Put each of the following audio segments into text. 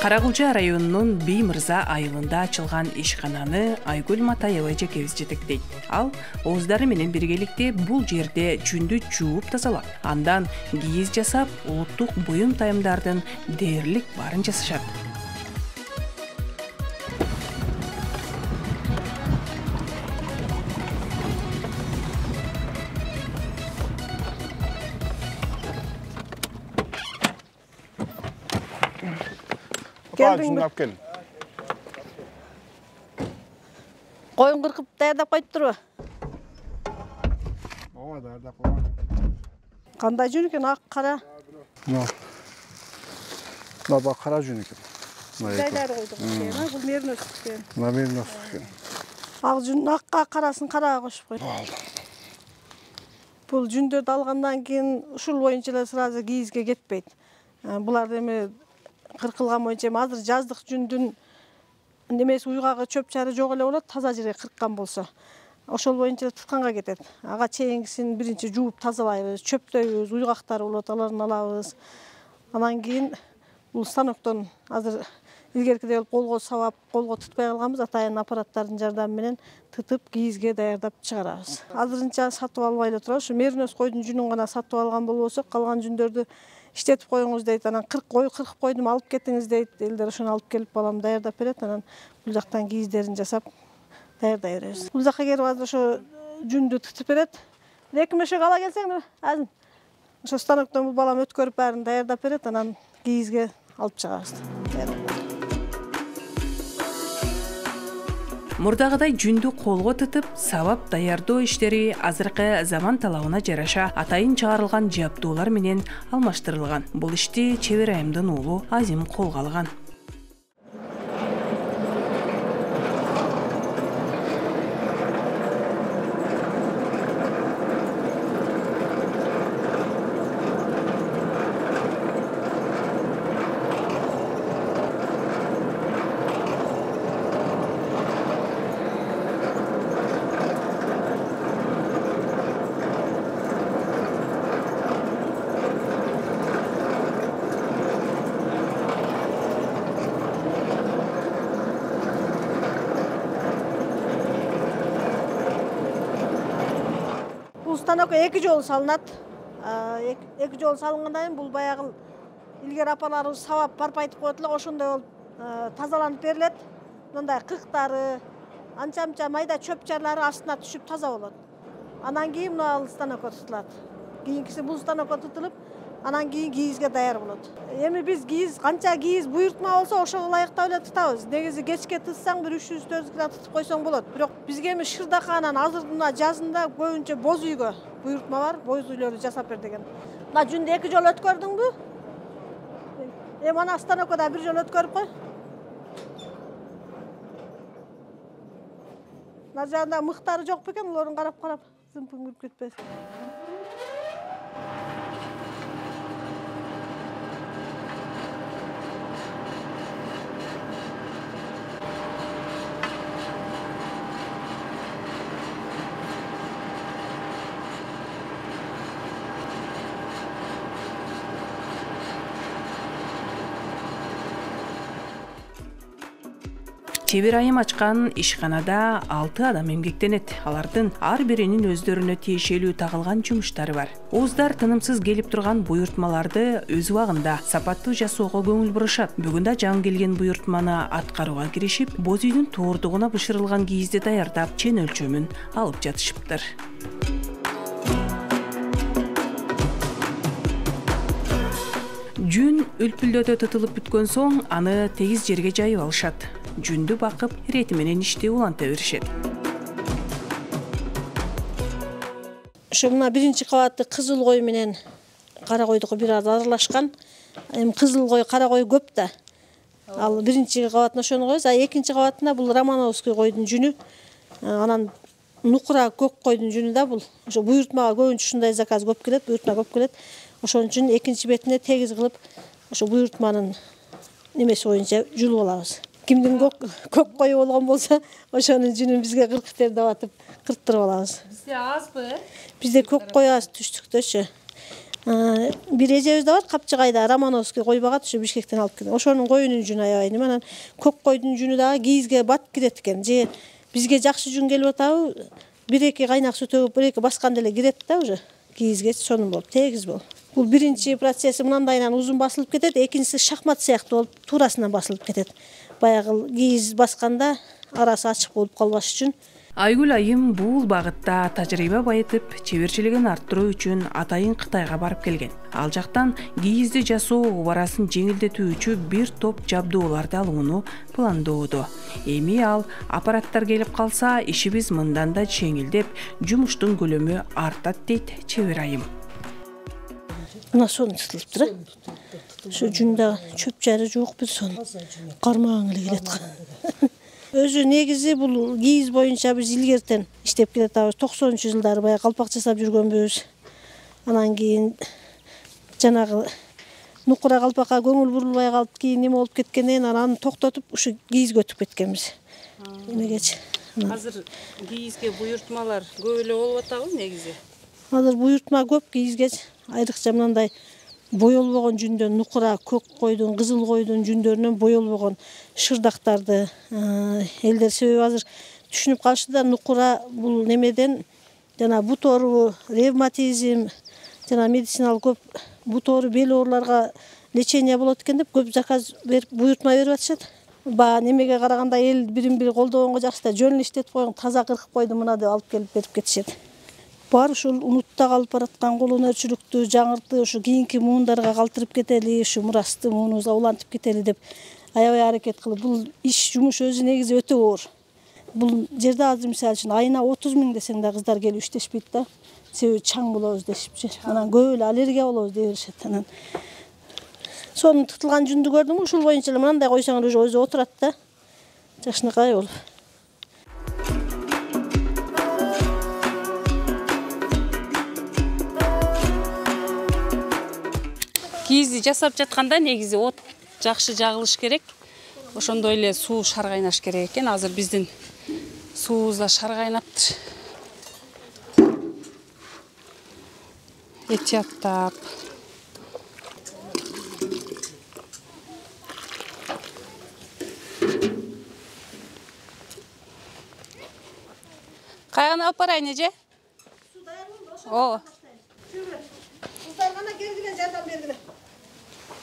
Каракулча районунун Биймырза айылында ачылган ишкананы Айгүл Матаева эжекебиз жетектейт. Ал ооздары менен биргеликте бул жерде жүндү жууп тазалап, андан кийиз жасап, улуттук буюм тайымдардын дээрлик барын жасашат. Geldin mi? Koyun kırkıp dayadak koyup duruyor. Ova dayadak ova. Kanday jünüken ak kara. Bak kara jünüken. Dayları koyduk. Bu merinoz tutuyor. Merinoz tutuyor. Ak jün akka karasın karağa koşup koyup. Bu jündördü algandan keyin uşul boyunca sırası giyizge ketpeydi. Bular demi kırkılgan boyunca hazır жаздык жүндүн немеси уйгагы чөп чары жок эле болот, таза жерге кырккан болсо. Ошол боюнча тутканга кетет. Ага чейинкисин биринчи жууп тазалайбыз, чөптөйбүз, уйгактары болот, аларын алабыз. Анан кийин бул станоктон азыр илгеркидей болуп колго сабап, колго тутпай калганбыз, атайын аппараттардын жардамы менен тытып, кийизге даярдап чыгарабыз. Азырынча сатып албай эле турабыз. Ушу мериноз койдун жүнүн гана сатып алган болбосок, калган жүндөрдү иштетип коюңуз дейт. Анан 40 койдум алып кетиңиз дейт. Элдер ошону алып келип балам даярдап берет. Анан бул жактан кийиздерин жасап даярдай беребиз. Бул жакка келип азыр ошо жүндү тытып берет. 2 мешек ала келсеңдер, азыр. Ошо станоктон бул балам өткөрүп баарын даярдап берет. Анан кийизге алып чыгабыз. Мурдагыдай жүндү колго тытып, сабап даярдоо иштери азыркы заман талабына жараша атайын чыгарылган жабдуулар менен алмаштырылган. Бул ишти чебер айымдын уулу Азим колго алган. Станок 2 жол салынат. 2 жол салынгандан кийин бул баягы илгер апаларыбыз сабап барпайтып коет эле, ошондой болуп тазаланып берилет. Мындай кырктары, анча-мынча майда чөп чарлары астына түшүп таза болот. Анан кийин мына станокко тутулат. Кийинкиси бул станокко тутулуп, анан кийин кийизге даяр болот. Эми биз кийиз канча кийиз буйртма болсо ошого ылайыктап эле тутабыз. Негизи кечке тытсаң 300-400 кг тутуп койсоң болот. Бирок бизге эми шырдаканан азыр мына жазында көбүнчө боз үйгө буйртма бар, боз үйлөрдү жасап бер деген. Мына жүндү 2 жол өткөрдүңбү? Эми ана станокко да 1 жол өткөрүп кой. Мына жагында мыктары жок бекен, уларын карап зымпың кирип кетпесин. Чебер айым ачкан ишканада 6 адам эмгектенет. Алардын ар биринин өздөрүнө тиешелүү тагылган жумуштары бар. Оозддар тынымсыз келип турган буйртмаларды өз убагында сапаттуу жасоого көңүл бурушат. Бүгүн да жаңы келген буйртманы аткарууга киришип, боз үйдүн тоордугуна бышырылган кийизди даярдап, чен өлчөмүн алып жатышыптыр. Жүн үлпүлдөтө тытылып бүткөн соң аны тегиз жерге жайып алышат. Жүндү бакып, ирети менен ишти уланта беришет. Ошо мына биринчи кабатты кызыл кой менен кара койдуку бир аз аралашкан. Эми кызыл кой, кара кой көп да. Ал биринчи кабатына ошону коебуз, а экинчи кабатына бул Романовский койдун жүнү. Анан нукура көк койдун жүнү да бул. Ошо буйртмага көбүнчө ушундай заказ көп келет, буйртма көп келет. Ошон үчүн экинчи бетине тегиз кылып, ошо буйртманын немеси боюнча жулуп алабыз. Кимдин көк кою болгон болсо, ошонун жүнүн бизге кыркып бер деп атып кырктырып алабыз. Бизде азбы? Бизде көк кой аз түштүктөчү. Бир эжебиз да бар, Капчыгайда Романовский кой багат, ушу Бишкектен алып келген. Ошонун коюнун жүнү аябай неме, анан көк койдун жүнү дагы кийизге батып кирет экен. Же бизге жакшы жүн келип атабы, бир-эки кайнак суу төгүп, бир-эки басканда эле кирет да уже кийизге, сонун болуп, тегиз болуп. Бул биринчи процесси мындайынан узун басылып кетет, экинчиси шахмат сыяктуу болуп, туурасынан басылып кетет. Баягы кийиз басканда арасы ачык болуп калбаш үчүн. Айгүл айым бул багытта тажрыйба байытып, чеберчилигин арттыруу үчүн атайын Кытайга барып келген. Ал жактан кийизди жасоо убарасын жеңилдетүүчү бир топ жабдууларды алууну пландоодо. Эми ал аппараттар келип калса, ишибиз мындан да жеңилдеп, жумуштун көлөмү артат дейт чебер айым. Мына сону тутулуп тура. Ошо жүндө чөп жары жок бир сону. Кармагың эле келет. Өзү негизи бул кийиз боюнча биз илгертен иштеп келатабыз. 90-жылдары баягы калпак жасап жүргөнбүз. Анан кийин жанагы нукура калпакка көңүл бурулбай калып, кийин неме болуп кеткенден анан токтотуп ушу кийизге өтүп кеткенбиз. Эмегечи. Азыр кийизге буйртмалар көп эле болуп атабы негизи? Азыр буйртма көп кийизге, айрыкча мындай боелбогон жүндөн, нукура, көк койдун, кызыл койдун жүндөрүнөн боелбогон шырдактарды элдер себеби азыр түшүнүп калышты да, нукура бул немеден жана бут оору, ревматизм, жана медициналык көп бут оору, бел ооруларга лечение болот экен деп көп заказ берип, буйртма берип атышат. Немеге караганда эл бирин-бири колдогонго жакшы да, жөн эле иштетип койгон, таза кыркып койду мына деп алып келип берип кетишет. Бар ушул унутта калып бараткан кол өнөрчүлүктү, жаңыртты ушу кийинки муундарга калтырып кетели, ушу мурасты муунубузга улантып кетели деп аябай аракет кылып, бул иш жумуш өзү негизи өтө оор. Бул жерде азыр мисалы үчүн айына 30 000 десең да кыздар келип иштешпейт да. Себеби чаң болобуз дешипчи. Анан көп эле аллергия болобуз дей беришет. Анан сонун тутулган жүндү көрдүм, ушул боюнча эле мындай койсоңор уже өзү отурат да. Жакшынакай болуп. Кийизди жасап жатканда негизи от жакшы жагылыш керек. Ошондой эле суу шаргайнаш керек экен. Азыр биздин суубуз да шаргайнаптыр. Этияттап. Кайгана алып барайын эже? Суу даяр болду. Ооба. Кыздар гана келгиле, жардам бергиле.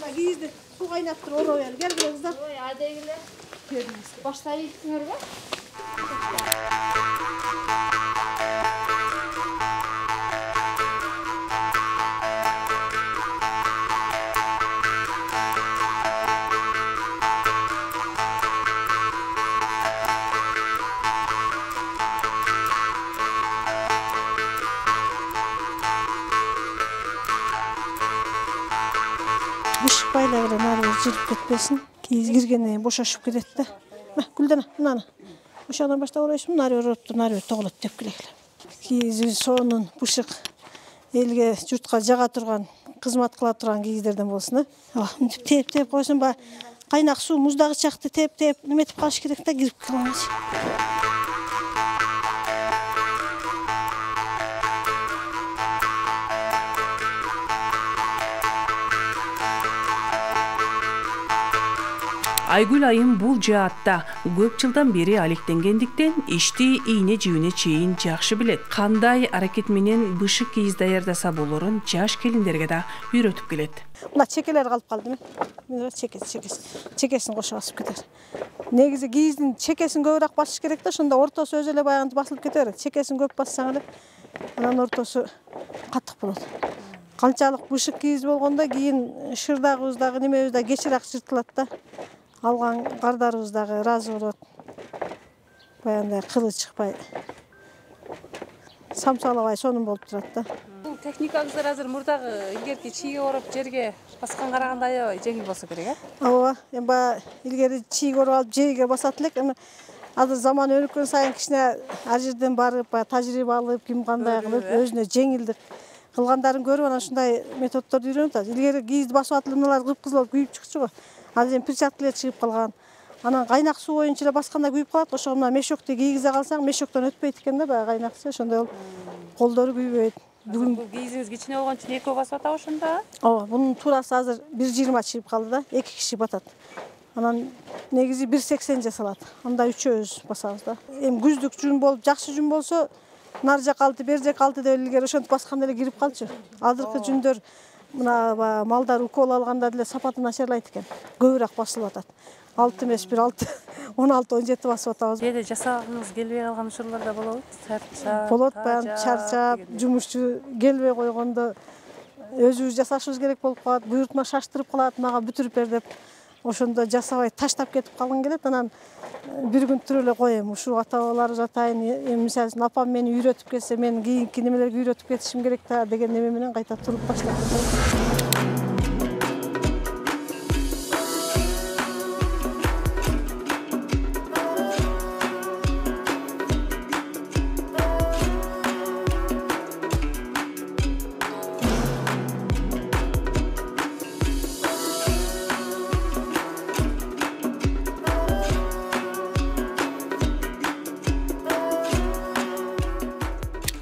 Мына кийизди суу кайнаттыр, ороо бер. Келгиле кыздар. Ой, адегиле. Баштайсыңарбы? Бышыкпайлы эле нары жылып кетпесин. Кийиз киргенден кийин бошошуп кетет да. Гүлдана, мынаны. Ошодан баштап оройсуң, нары ороптур, нары тоголот деп келгиле. Кийиз сонун, бышык, элге, журтка жага турган, кызмат кыла турган кийиздерден болсун, мынтип тээп койсоң, ба кайнак суу, муздагычакты тээп, неметип калыш керек да, кирип калмайчы. Айгүл айым бул жаатта көп жылдан бери алектенгендиктен ишти ийне жибине чейин жакшы билет. Кандай аракет менен бышык кийиз даярдаса болорун жаш келиндерге да үйрөтүп келет. Мына чекелер калып калды мен. Чекесин кошуп басып кетер. Негизи кийиздин чекесин көбүрөөк басыш керек да, ошондо ортосу өзү эле баягы басылып кете берет. Чекесин көп бассаң эле анан ортосу катык болот. Канчалык бышык кийиз болгондо кийин шырдагыбыз дагы немебиз да кечирээк жыртылат да. Алган кардарыбыз дагы ыраазы болот. Баягындай кылы чыкпай, самсалабай сонун болуп турат да. Бул техникаңыздар азыр мурдагы илгерки чийге ороп жерге баскан караганда аябай жеңил болсо керек, Ооба, эми баягы илгери чийге ороп алып жерге басат элек, эми азыр заман өнүккөн сайын кичине ар жерден барып, баягы тажрыйба алып, ким кандай кылып өзүнө жеңилдик кылгандарын көрүп анан ушундай методдорду үйрөнүп атат. Илгери кийизди басып атып мыналар кып-кызыл болуп күйүп чыкчу го. Азыр эми перчатка эле чыгып калган. Анан кайнак суу боюнча эле басканда күйүп калат. Ошого мына мешокти кийгизе калсаң, мешоктон өтпөйт экен да баягы кайнак суу, ошондой болуп колдору күйбөйт. Бүгүн бул кийизиңиз кичине болгон үчүн экөө басып атабы ошондо? ооба, бунун туурасы азыр 1,20 чыгып калды да, 2 киши батат. Анан негизи 1,80 жасалат. Анда үчөөбүз басабыз да. Эми күздүк жүн болуп, жакшы жүн болсо, нар жак алты, бер жак алты деп илгери ошентип басканда эле кирип калчу. Азыркы жүндөр мына малдар укол алганда деле сапаты начарлайт экен. Көбүрөөк басылып атат. 6 эмес, 1,6, 16, 17 басып атабыз. Кээде жасагыңыз келбей калган учурларда болобу? Чарчап. Болот баягы чарчап, жумушчу келбей койгондо өзүбүз жасашыбыз керек болуп калат. Буйртма шаштырып калат, мага бүтүрүп бер деп. Ошондо жасабай таштап кетип калган келет. Анан бир күн туруп эле коем. Ушу ата-бабалар жатайын. Эми мисалы үчүн апам мени үйрөтүп кетсе, мен кийинки немелерге үйрөтүп кетишим керек да деген неме менен кайта туруп баштап кетем.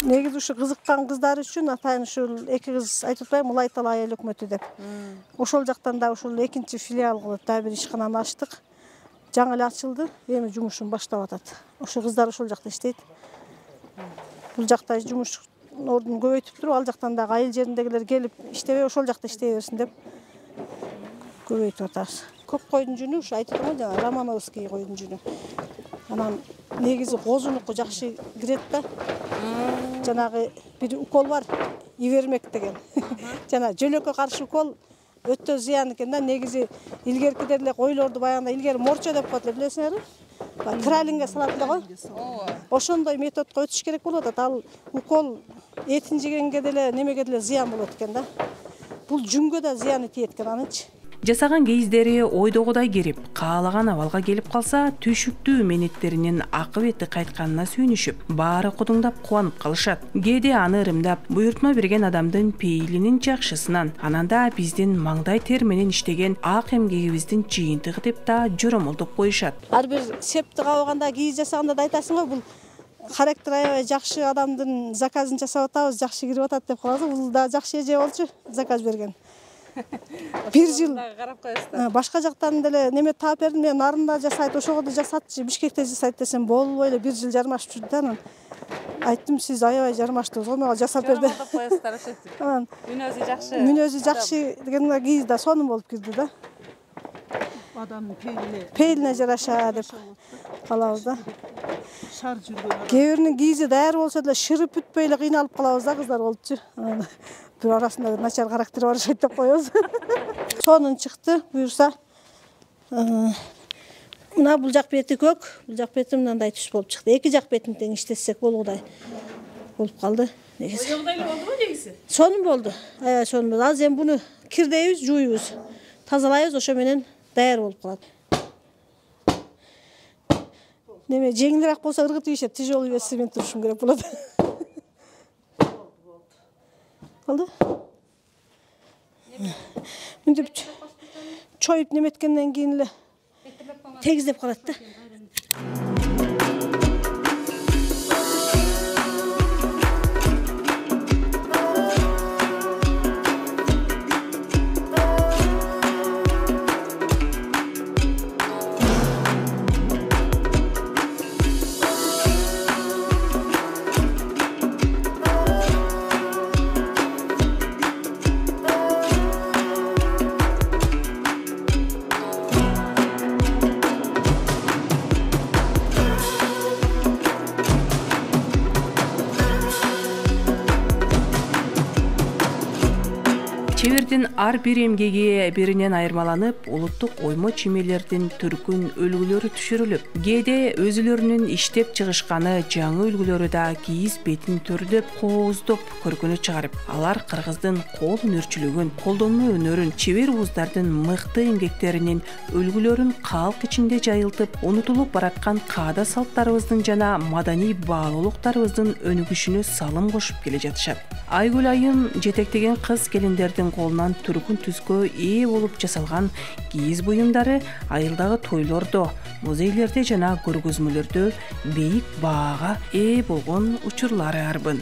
Негизи ушу кызыккан кыздар үчүн атайын ушул эки кыз айтып атпаймынбы, Улайтал айыл өкмөтү деп. Ошол жактан да ушул экинчи филиал кылып дагы бир ишкананы ачтык. Жаңы эле ачылды, эми жумушун баштап атат. Ошо кыздар ошол жакта иштейт. Бул жакта жумуш ордун көбөйтүп туруп, ал жактан дагы айыл жериндегилер келип иштебей, ошол жакта иштей берсин деп көбөйтүп атабыз. Көк койдун жүнү ушу айтып атам жаңы Романовский койдун жүнү. Анан негизи козунуку жакшы кирет да. Жанагы бир укол бар, Ивермек деген. Жана жөлөккө каршы укол өтө зыян экен да. Негизи илгеркидер эле койлорду баягында илгери морчо деп коет эле, билесиңерби? Кралинге салат эле го. Ошондой методко өтүш керек болуп атат. Ал укол этин жегенге деле немеге деле зыян болот экен да. Бул жүнгө да зыяны тиет экен анычы. Жасаган кейиздери ойдогудай кирип, каалаган абалга келип калса, түйшүктүү менеттеринин акыбети кайтканына сүйүнүшүп, баары кудуңдап кубанып калышат. Кээде аны ырымдап, буйртма берген адамдын пейилинин жакшысынан, ананда биздин маңдай тер менен иштеген ак эмгегибиздин жыйынтыгы деп да жоромолдоп коюшат. Ар бир септи кабаганда, кийиз жасаганда да айтасың го, бул характер аябай жакшы адамдын заказын жасап атабыз, жакшы кирип атат деп каласың. Бул да жакшы эже болчу, заказ берген. Бир жыл карап коесуздар. Башка жактан деле неме таап бердим, мен нарында жасайт, ошогодо жасатчы, Бишкекте жасайт десем болбой эле 1 жыл жармашып жүрдү да. Анан айттым, сиз аябай жармаштыңыз го, мага жасап берди. Жоромолдоп коесуздар ошентип. Анан Мүнөзү жакшы. мүнөзү жакшы деген кийиз да сонун болуп кирди да. Адамдын Пейилине жараша деп калабыз да. шар жүргөн Кээ биринин кийизи даяр болсо деле шырып бүтпөй эле кыйналып калабыз да кыздар болчу. Бир арасында начар характер бар ошойт деп коебуз. Сонун чыкты, буюрса. Мына бул жак бети көк, бул жак бети мындай түс болуп чыкты. Эки жак бетин тең иштетсек болгудай болуп калды. Ойдогудай эле болдубу негизи? Сонун болду. Аябай сонун болду. Азыр эми буну кирдейбиз, жууйбуз. Тазалайбыз, ошо менен даяр болуп калат. Неме жеңилирээк болсо ыргытып ийишет, тяжелый вес мен турушум керек болот. Болду? Мынтип чоюп неметкенден кийин эле тегиздеп калат да. Чебердин ар бир эмгеги биринен айырмаланып, улуттук оймо чимелердин түркүн үлгүлөрү түшүрүлүп, кээде өзүлөрүнүн иштеп чыгышканы жаңы үлгүлөрү да кийиз бетин төрдөп, кооздоп көркүнө чыгарып, алар кыргыздын кол өнөрчүлүгүн, колдонмо өнөрүн, чебер ууздардын мыкты эмгектеринин үлгүлөрүн калк ичинде жайылтып, унутулуп бараткан каада салттарыбыздын жана маданий баалуулуктарыбыздын өнүгүшүнө салым кошуп келе жатышат. Айгүл айым жетектеген кыз келиндердин колунан түркүн түскө ээ болуп жасалган кийиз буюмдары айылдагы тойлордо, музейлерде жана көргөзмөлөрдө бийик баага ээ болгон учурлары арбын.